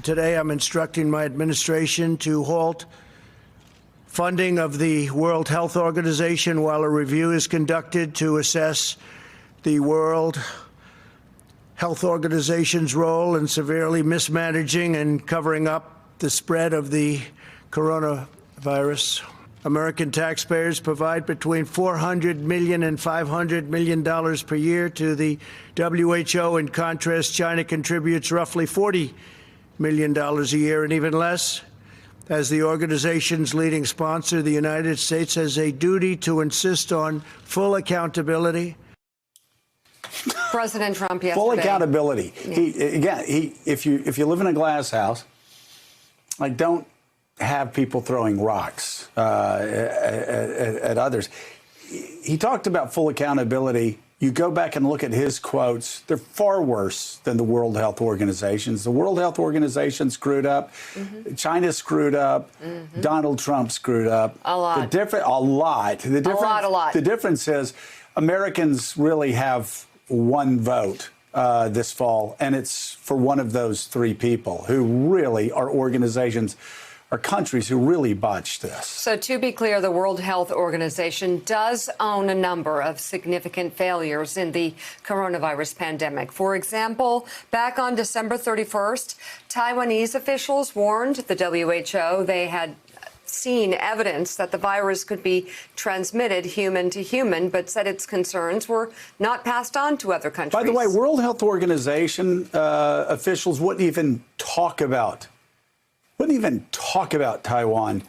Today, I'm instructing my administration to halt funding of the World Health Organization while a review is conducted to assess the World Health Organization's role in severely mismanaging and covering up the spread of the coronavirus. American taxpayers provide between $400 million and $500 million per year to the WHO. In contrast, China contributes roughly $40 million a year, and even less. As the organization's leading sponsor, the United States has a duty to insist on full accountability. President Trump yesterday. Full accountability. Yeah. If you live in a glass house, like, don't have people throwing rocks at others. He talked about full accountability. You go back and look at his quotes, they're far worse than the World Health Organization. The World Health Organization screwed up. China screwed up. Donald Trump screwed up. A lot. A lot. A lot. The difference is Americans really have one vote this fall, and it's for one of those three people who really are organizations or countries who really botched this. So to be clear, the World Health Organization does own a number of significant failures in the coronavirus pandemic. For example, back on December 31st, Taiwanese officials warned the WHO they had seen evidence that the virus could be transmitted human to human, but said its concerns were not passed on to other countries. By the way, World Health Organization officials wouldn't even talk about Taiwan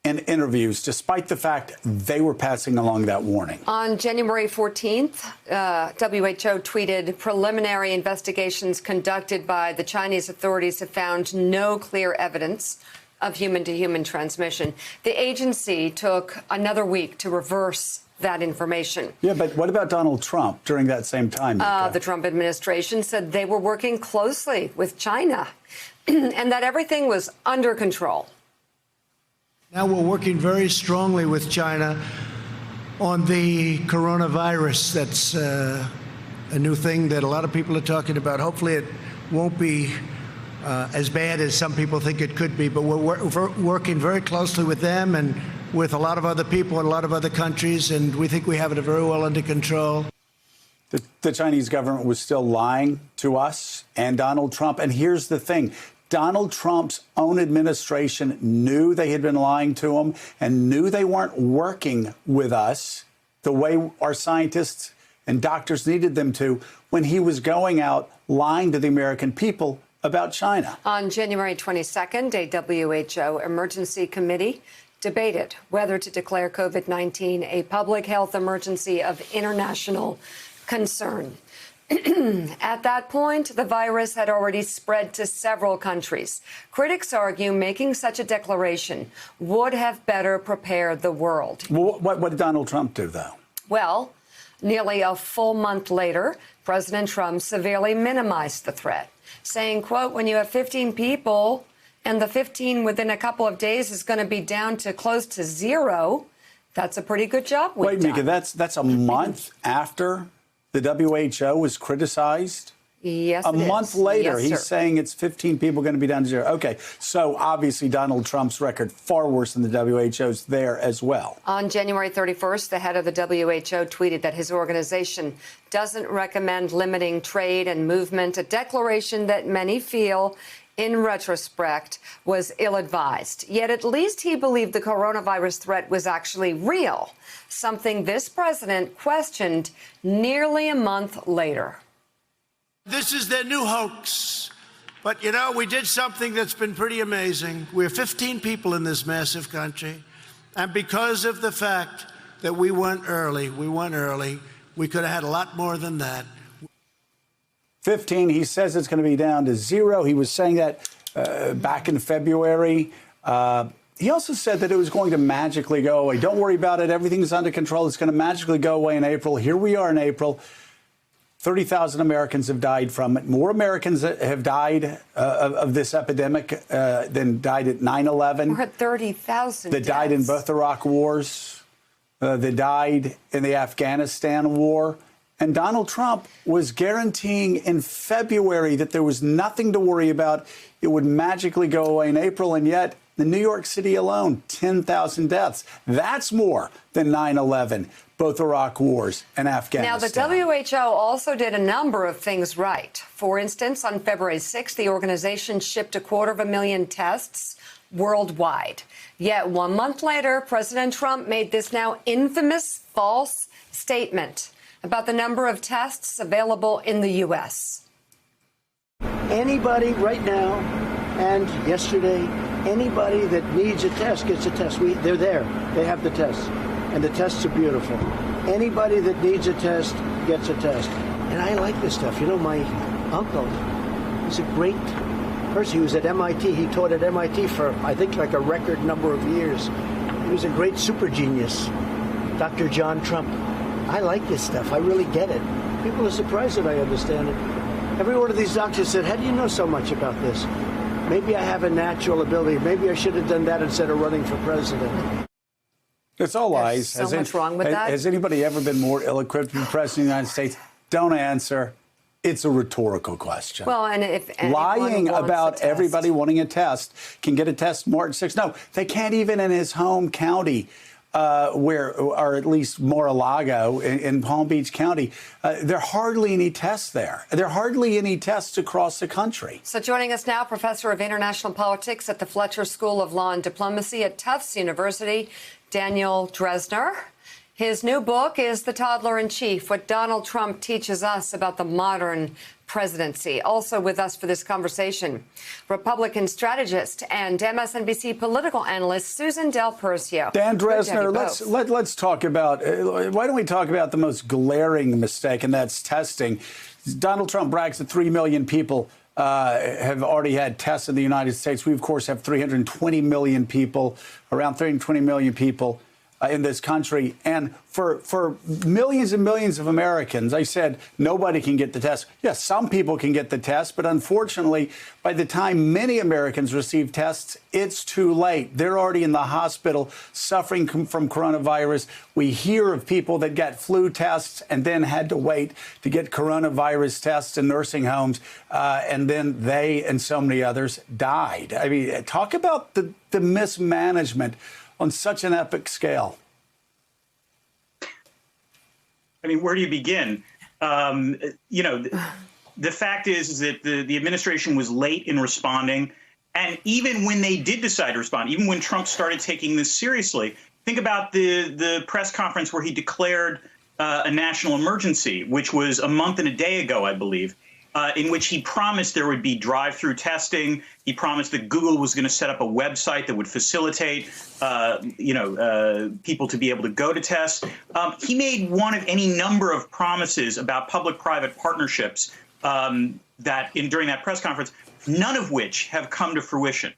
in interviews, despite the fact they were passing along that warning. On January 14th, WHO tweeted, preliminary investigations conducted by the Chinese authorities have found no clear evidence of human-to-human transmission. The agency took another week to reverse that information. Yeah, but what about Donald Trump during that same time? The Trump administration said they were working closely with China and that everything was under control. Now we're working very strongly with China on the coronavirus. That's a new thing that a lot of people are talking about. Hopefully it won't be as bad as some people think it could be, but we're working very closely with them and with a lot of other people in a lot of other countries, and we think we have it very well under control. The Chinese government was still lying to us and Donald Trump. And here's the thing. Donald Trump's own administration knew they had been lying to him and knew they weren't working with us the way our scientists and doctors needed them to when he was going out lying to the American people about China. On January 22nd, a WHO emergency committee debated whether to declare COVID-19 a public health emergency of international concern. At that point, the virus had already spread to several countries. Critics argue making such a declaration would have better prepared the world. Well, what did Donald Trump do, though? Well, nearly a full month later, President Trump severely minimized the threat, saying, quote, when you have 15 people and the 15 within a couple of days is going to be down to close to zero, that's a pretty good job we've Wait, done. Mika, that's a month after the WHO was criticized? Yes, a month later, yes, he's saying it's 15 people going to be down to zero. Okay, so obviously Donald Trump's record far worse than the WHO's there as well. On January 31st, the head of the WHO tweeted that his organization doesn't recommend limiting trade and movement, a declaration that many feel, in retrospect, was ill-advised. Yet at least he believed the coronavirus threat was actually real, something this president questioned nearly a month later. This is their new hoax. But, you know, we did something that's been pretty amazing. We're 15 people in this massive country. And because of the fact that we went early, we could have had a lot more than that. 15, he says it's going to be down to zero. He was saying that back in February. He also said that it was going to magically go away. Don't worry about it. Everything's under control. It's going to magically go away in April. Here we are in April. 30,000 Americans have died from it. More Americans have died of this epidemic than died at 9/11. We're at 30,000 that died in both Iraq wars, that died in the Afghanistan war. And Donald Trump was guaranteeing in February that there was nothing to worry about. It would magically go away in April. And yet, in New York City alone, 10,000 deaths. That's more than 9/11, both Iraq wars and Afghanistan. Now, the WHO also did a number of things right. For instance, on February 6th, the organization shipped 250,000 tests worldwide. Yet 1 month later, President Trump made this now infamous false statement about the number of tests available in the U.S. Anybody right now and yesterday, anybody that needs a test gets a test. They're there. They have the tests. And the tests are beautiful. Anybody that needs a test gets a test. And I like this stuff. You know, my uncle, he's a great person. He was at MIT. He taught at MIT for, I think, like a record number of years. He was a great super genius, Dr. John Trump. I like this stuff. I really get it. People are surprised that I understand it. Every one of these doctors said, how do you know so much about this? Maybe I have a natural ability. Maybe I should have done that instead of running for president. It's all lies. There's so much wrong with that. Has anybody ever been more ill-equipped to be president of the United States? Don't answer. It's a rhetorical question. Well, and if lying about everybody wanting a test can get a test March 6th. No, they can't even in his home county. Or at least Mar-a-Lago in Palm Beach County, there are hardly any tests there. There are hardly any tests across the country. So joining us now, Professor of International Politics at the Fletcher School of Law and Diplomacy at Tufts University, Daniel Drezner. His new book is The Toddler in Chief, What Donald Trump Teaches Us About the Modern Presidency. Also with us for this conversation, Republican strategist and MSNBC political analyst Susan Del Percio. Dan Drezner, let's talk about, why don't we talk about the most glaring mistake, and that's testing. Donald Trump brags that 3 million people have already had tests in the United States. We, of course, have 320 million people, around 320 million people in this country. And for millions and millions of Americans, I said nobody can get the test. Yes, some people can get the test, but unfortunately, by the time many Americans receive tests, it's too late. They're already in the hospital suffering from coronavirus. We hear of people that got flu tests and then had to wait to get coronavirus tests in nursing homes, and then they and so many others died. I mean, talk about the mismanagement on such an epic scale. I mean, where do you begin? You know, the fact is that the administration was late in responding. And even when they did decide to respond, even when Trump started taking this seriously, think about the press conference where he declared a national emergency, which was a month and a day ago, I believe, in which he promised there would be drive-through testing. He promised that Google was going to set up a website that would facilitate, people to be able to go to tests. He made one of any number of promises about public-private partnerships during that press conference, none of which have come to fruition.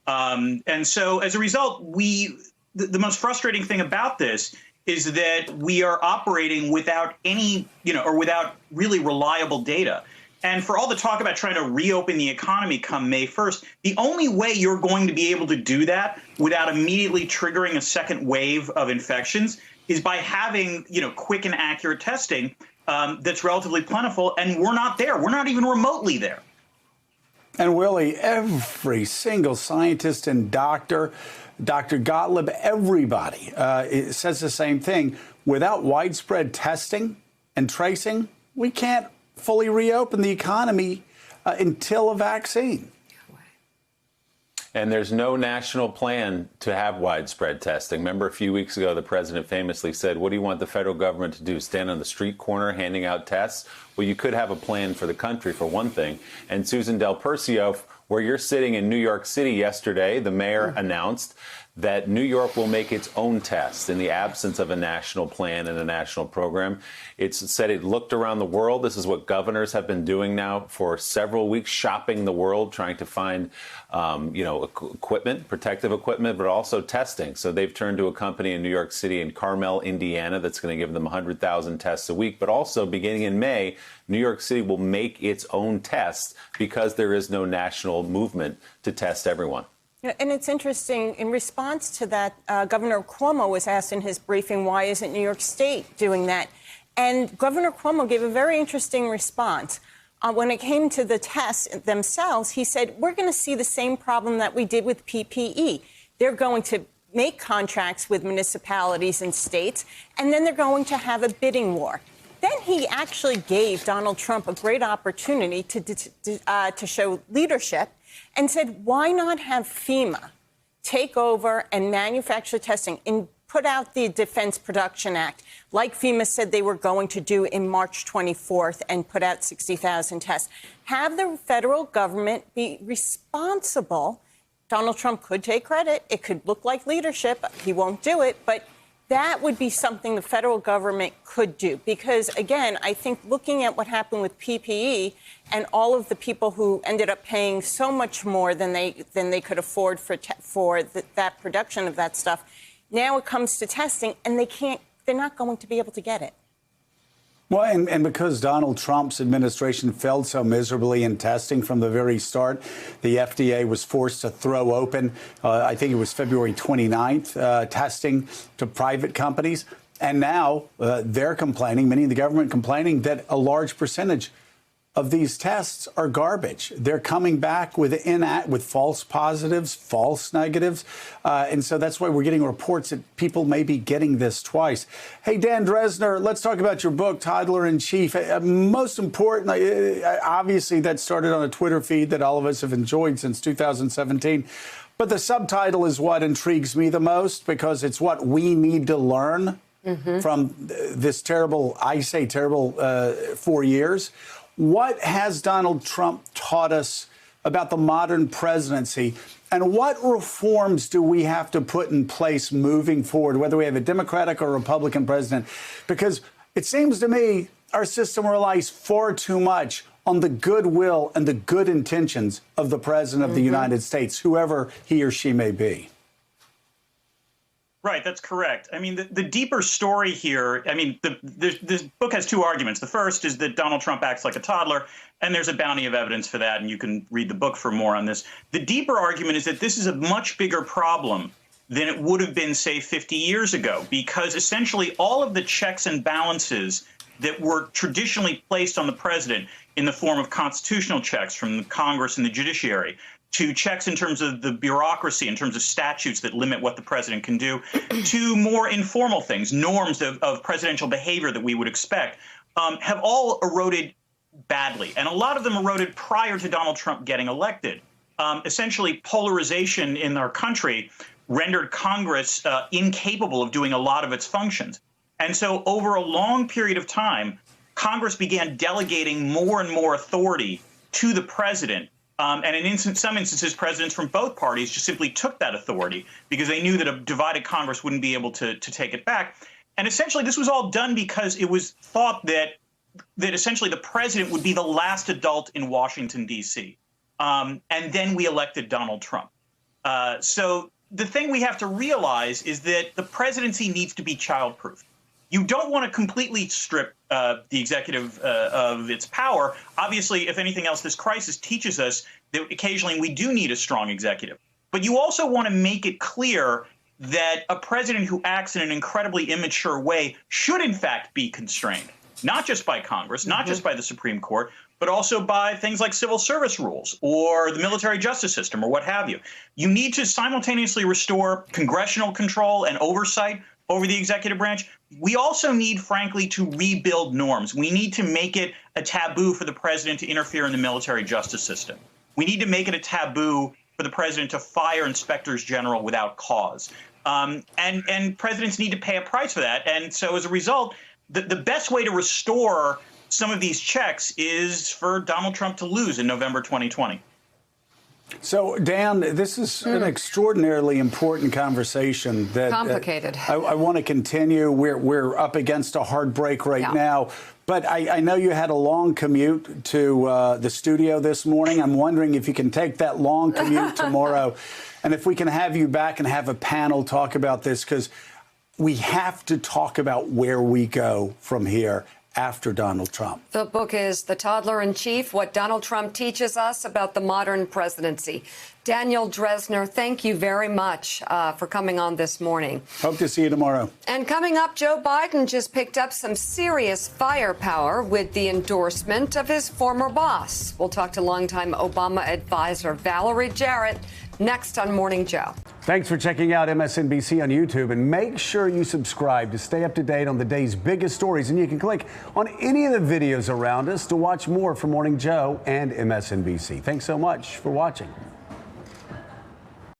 And so, as a result, the most frustrating thing about this is that we are operating without any, or without really reliable data. And for all the talk about trying to reopen the economy come May 1st, the only way you're going to be able to do that without immediately triggering a second wave of infections is by having, quick and accurate testing that's relatively plentiful. And we're not there. We're not even remotely there. And Willie, every single scientist and Dr. Gottlieb, everybody says the same thing. Without widespread testing and tracing, we can't fully reopen the economy until a vaccine. And there's no national plan to have widespread testing. Remember, a few weeks ago, the president famously said, what do you want the federal government to do, stand on the street corner handing out tests? Well, you could have a plan for the country, for one thing. And Susan Del Percio, where you're sitting in New York City yesterday, the mayor announced that New York will make its own tests in the absence of a national plan and a national program. It said it looked around the world. This is what governors have been doing now for several weeks, shopping the world, trying to find, equipment, protective equipment, but also testing. So they've turned to a company in New York City and Carmel, Indiana, that's going to give them 100,000 tests a week. But also, beginning in May, New York City will make its own tests because there is no national movement to test everyone. And it's interesting, in response to that, Governor Cuomo was asked in his briefing, why isn't New York State doing that? And Governor Cuomo gave a very interesting response. When it came to the tests themselves, he said, we're going to see the same problem that we did with PPE. They're going to make contracts with municipalities and states, and then they're going to have a bidding war. Then he actually gave Donald Trump a great opportunity to show leadership and said, why not have FEMA take over and manufacture testing and put out the Defense Production Act, like FEMA said they were going to do in March 24th, and put out 60,000 tests. Have the federal government be responsible. Donald Trump could take credit. It could look like leadership. He won't do it. But that would be something the federal government could do. Because, again, I think looking at what happened with PPE and all of the people who ended up paying so much more than they could afford for that production of that stuff, now it comes to testing, and they're not going to be able to get it. Well, and because Donald Trump's administration failed so miserably in testing from the very start, the FDA was forced to throw open, I think it was February 29th, testing to private companies. And now they're complaining, many in the government complaining, that a large percentage of these tests are garbage. They're coming back with false positives, false negatives. And so that's why we're getting reports that people may be getting this twice. Hey, Dan Dresner, let's talk about your book, Toddler in Chief. Most important, obviously, that started on a Twitter feed that all of us have enjoyed since 2017. But the subtitle is what intrigues me the most, because it's what we need to learn from this terrible 4 years. What has Donald Trump taught us about the modern presidency, and what reforms do we have to put in place moving forward, whether we have a Democratic or Republican president? Because it seems to me our system relies far too much on the goodwill and the good intentions of the president of the United States, whoever he or she may be. Right, that's correct. I mean, the deeper story here, I mean, this book has two arguments. The first is that Donald Trump acts like a toddler, and there's a bounty of evidence for that, and you can read the book for more on this. The deeper argument is that this is a much bigger problem than it would have been, say, 50 years ago, because essentially all of the checks and balances that were traditionally placed on the president in the form of constitutional checks from the Congress and the judiciary, to checks in terms of the bureaucracy, in terms of statutes that limit what the president can do, to more informal things, norms of presidential behavior that we would expect, have all eroded badly. And a lot of them eroded prior to Donald Trump getting elected. Essentially, polarization in our country rendered Congress incapable of doing a lot of its functions. And so over a long period of time, Congress began delegating more and more authority to the president. And in some instances, presidents from both parties just simply took that authority because they knew that a divided Congress wouldn't be able to take it back. And essentially, this was all done because it was thought that essentially the president would be the last adult in Washington, D.C. And then we elected Donald Trump. So the thing we have to realize is that the presidency needs to be childproof. You don't want to completely strip the executive of its power. Obviously, if anything else, this crisis teaches us that occasionally we do need a strong executive. But you also want to make it clear that a president who acts in an incredibly immature way should, in fact, be constrained, not just by Congress, not just by the Supreme Court, but also by things like civil service rules or the military justice system or what have you. You need to simultaneously restore congressional control and oversight over the executive branch. We also need, frankly, to rebuild norms. We need to make it a taboo for the president to interfere in the military justice system. We need to make it a taboo for the president to fire inspectors general without cause. And presidents need to pay a price for that. And so as a result, the best way to restore some of these checks is for Donald Trump to lose in November 2020. So, Dan, this is an extraordinarily important conversation that complicated. I want to continue. We're up against a hard break right now. But I know you had a long commute to the studio this morning. I'm wondering if you can take that long commute tomorrow and if we can have you back and have a panel talk about this, because we have to talk about where we go from here. after Donald Trump. The book is The Toddler in Chief, What Donald Trump Teaches Us About the Modern Presidency. Daniel Drezner, thank you very much for coming on this morning. Hope to see you tomorrow. And coming up, Joe Biden just picked up some serious firepower with the endorsement of his former boss. We'll talk to longtime Obama advisor Valerie Jarrett next on Morning Joe. Thanks for checking out MSNBC on YouTube, and make sure you subscribe to stay up to date on the day's biggest stories. And you can click on any of the videos around us to watch more from Morning Joe and MSNBC. Thanks so much for watching.